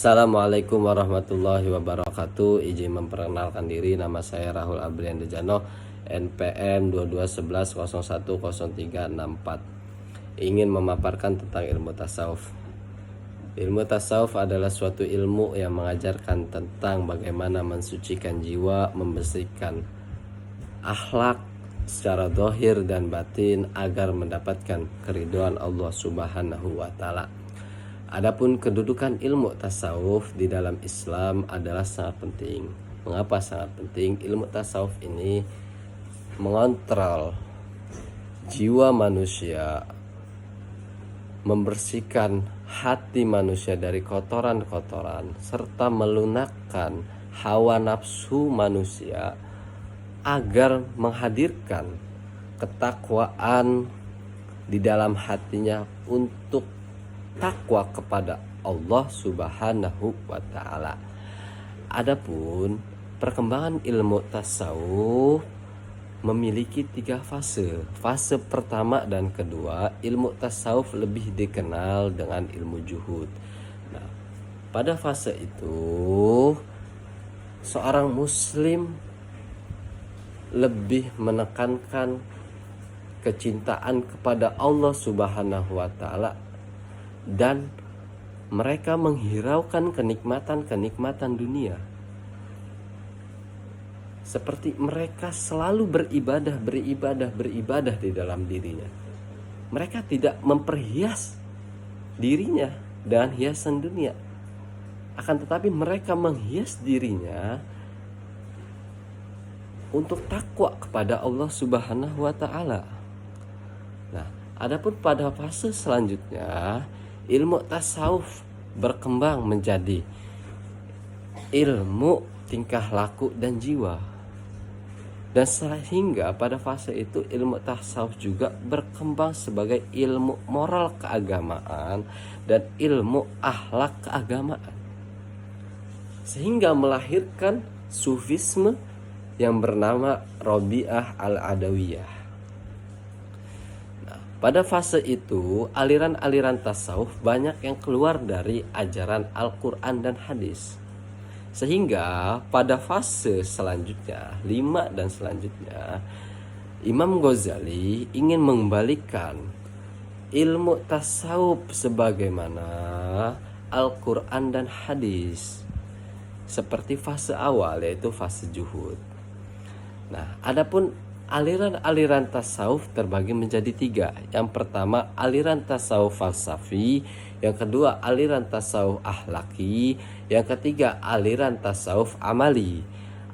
Assalamualaikum warahmatullahi wabarakatuh. Izin memperkenalkan diri, nama saya Rahul Abrian Dejano, NPM 2211010364. Ingin memaparkan tentang ilmu tasawuf. Ilmu tasawuf adalah suatu ilmu yang mengajarkan tentang bagaimana mensucikan jiwa, membersihkan akhlak secara zahir dan batin agar mendapatkan keridhaan Allah Subhanahu wa taala. Adapun kedudukan ilmu tasawuf di dalam Islam adalah sangat penting. Mengapa sangat penting? Ilmu tasawuf ini mengontrol jiwa manusia, membersihkan hati manusia dari kotoran-kotoran, serta melunakkan hawa nafsu manusia agar menghadirkan ketakwaan di dalam hatinya untuk takwa kepada Allah Subhanahu wa taala. Adapun perkembangan ilmu tasawuf memiliki 3 fase. Fase pertama dan kedua, ilmu tasawuf lebih dikenal dengan ilmu juhud. Nah, pada fase itu seorang muslim lebih menekankan kecintaan kepada Allah Subhanahu wa taala dan mereka menghiraukan kenikmatan-kenikmatan dunia. Seperti mereka selalu beribadah di dalam dirinya. Mereka tidak memperhias dirinya dengan hiasan dunia. Akan tetapi mereka menghias dirinya untuk takwa kepada Allah Subhanahu wa taala. Nah, adapun pada fase selanjutnya, ilmu tasawuf berkembang menjadi ilmu tingkah laku dan jiwa. Dan sehingga pada fase itu ilmu tasawuf juga berkembang sebagai ilmu moral keagamaan dan ilmu akhlak keagamaan. Sehingga melahirkan sufisme yang bernama Rabi'ah al-Adawiyah. Pada fase itu, aliran-aliran tasawuf banyak yang keluar dari ajaran Al-Quran dan hadis. Sehingga pada fase selanjutnya, 5 dan selanjutnya, Imam Ghazali ingin mengembalikan ilmu tasawuf sebagaimana Al-Quran dan hadis. Seperti fase awal, yaitu fase juhud. Nah, adapun aliran-aliran tasawuf terbagi menjadi 3. Yang pertama, aliran tasawuf falsafi. Yang kedua, aliran tasawuf akhlaki. Yang ketiga, aliran tasawuf amali.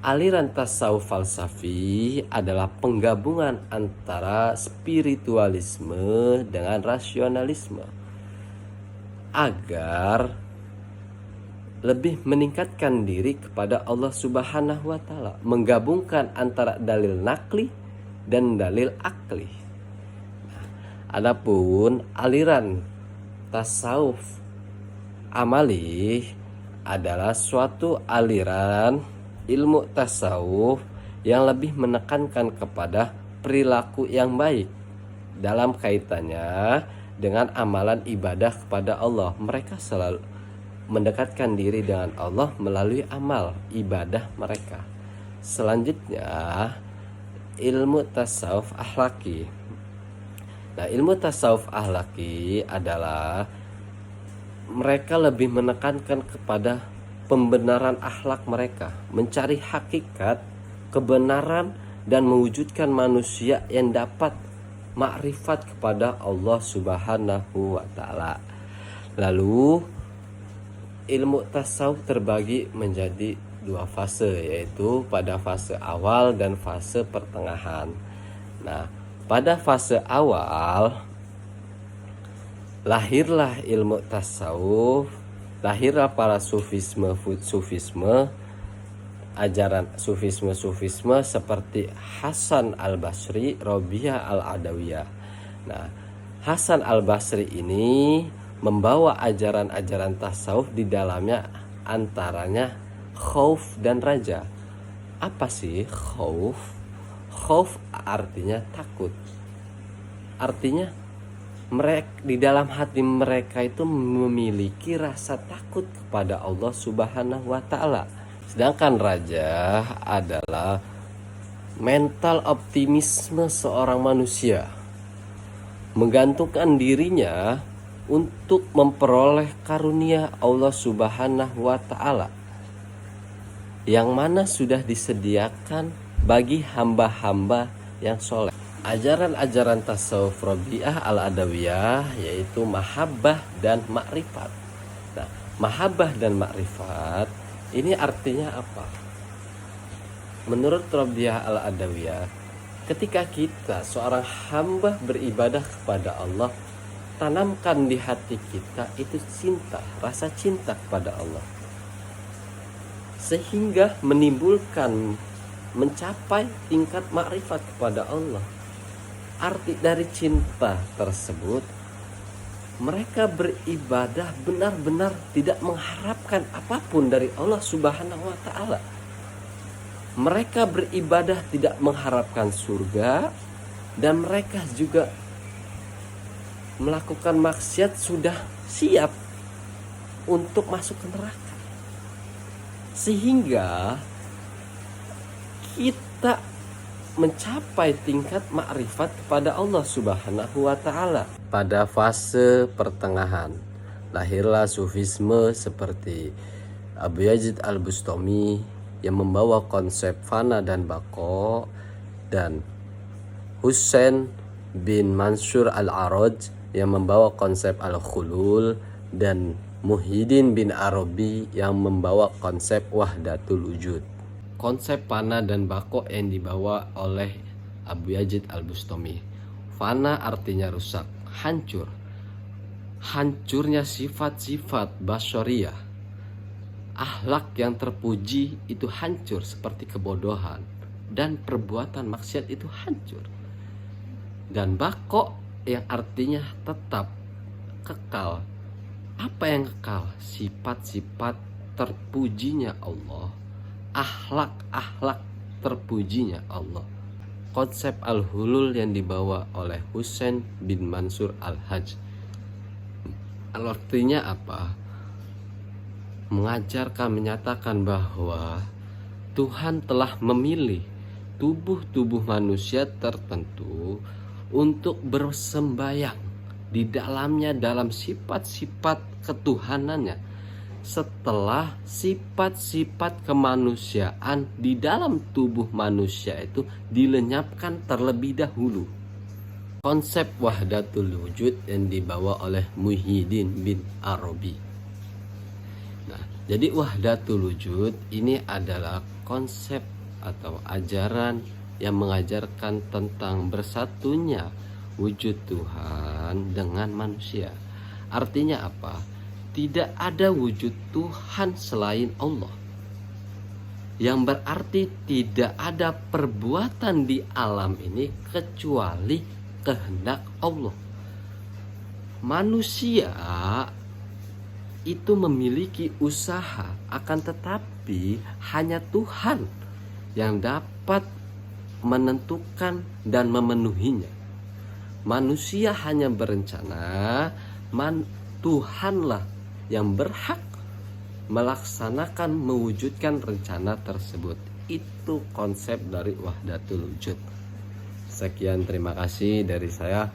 Aliran tasawuf falsafi adalah penggabungan antara spiritualisme dengan rasionalisme agar lebih meningkatkan diri kepada Allah Subhanahu wa taala, menggabungkan antara dalil nakli dan dalil akli. Adapun aliran tasawuf amali adalah suatu aliran ilmu tasawuf yang lebih menekankan kepada perilaku yang baik dalam kaitannya dengan amalan ibadah kepada Allah. Mereka selalu mendekatkan diri dengan Allah melalui amal ibadah mereka. Selanjutnya, ilmu tasawuf akhlaki. Nah, ilmu tasawuf akhlaki adalah mereka lebih menekankan kepada pembenaran akhlak mereka, mencari hakikat, kebenaran, dan mewujudkan manusia yang dapat makrifat kepada Allah Subhanahu wa taala. Lalu ilmu tasawuf terbagi menjadi 2 fase, yaitu pada fase awal dan fase pertengahan. Nah, pada fase awal lahirlah ilmu tasawuf, lahirlah para sufisme, ajaran sufisme seperti Hasan al-Basri, Rabi'ah al-Adawiyah. Nah, Hasan al-Basri ini membawa ajaran-ajaran tasawuf di dalamnya, antaranya khauf dan raja. Apa sih khauf? Khauf artinya takut. Artinya di dalam hati mereka itu memiliki rasa takut kepada Allah Subhanahu wa taala. Sedangkan raja adalah mental optimisme seorang manusia, menggantungkan dirinya untuk memperoleh karunia Allah Subhanahu wa taala yang mana sudah disediakan bagi hamba-hamba yang soleh. Ajaran-ajaran tasawuf Rabi'ah al-Adawiyah yaitu mahabbah dan makrifat. Nah, mahabbah dan makrifat ini artinya apa? Menurut Rabi'ah al-Adawiyah, ketika kita seorang hamba beribadah kepada Allah, tanamkan di hati kita itu cinta, rasa cinta kepada Allah, sehingga menimbulkan mencapai tingkat makrifat kepada Allah. Arti dari cinta tersebut, mereka beribadah benar-benar tidak mengharapkan apapun dari Allah Subhanahu wa taala. Mereka beribadah tidak mengharapkan surga, dan mereka juga melakukan maksiat sudah siap untuk masuk ke neraka. Sehingga kita mencapai tingkat makrifat kepada Allah Subhanahu wa taala. Pada fase pertengahan lahirlah sufisme seperti Abu Yazid al-Bustami yang membawa konsep fana dan baqo, dan Husain bin Mansur al-Araj yang membawa konsep al-khulul, dan Muhyiddin bin Arabi yang membawa konsep wahdatul wujud. Konsep fana dan baqo yang dibawa oleh Abu Yazid al-Bustami. Fana artinya rusak, hancur. Hancurnya sifat-sifat basyariyah. Akhlak yang terpuji itu hancur seperti kebodohan, dan perbuatan maksiat itu hancur. Dan baqo yang artinya tetap, kekal. Apa yang kekal? Sifat-sifat terpujinya Allah, akhlak-akhlak terpujinya Allah. Konsep al-hulul yang dibawa oleh Husain bin Mansur al-Hajj. Artinya apa? Mengajarkan, menyatakan bahwa Tuhan telah memilih tubuh-tubuh manusia tertentu untuk bersembayang di dalamnya dalam sifat-sifat ketuhanannya, setelah sifat-sifat kemanusiaan di dalam tubuh manusia itu dilenyapkan terlebih dahulu. Konsep wahdatul wujud yang dibawa oleh Muhyiddin bin Arabi. Nah, jadi wahdatul wujud ini adalah konsep atau ajaran yang mengajarkan tentang bersatunya wujud Tuhan dengan manusia. Artinya apa? Tidak ada wujud Tuhan selain Allah, yang berarti tidak ada perbuatan di alam ini kecuali kehendak Allah. Manusia itu memiliki usaha, akan tetapi hanya Tuhan yang dapat menentukan dan memenuhinya. Manusia hanya berencana, Tuhanlah yang berhak melaksanakan, mewujudkan rencana tersebut. Itu konsep dari wahdatul wujud. Sekian, terima kasih dari saya.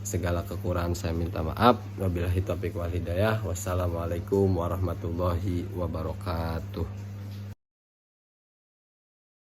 Segala kekurangan saya minta maaf. Wabillahi taufiq wal hidayah. Wassalamualaikum warahmatullahi wabarakatuh.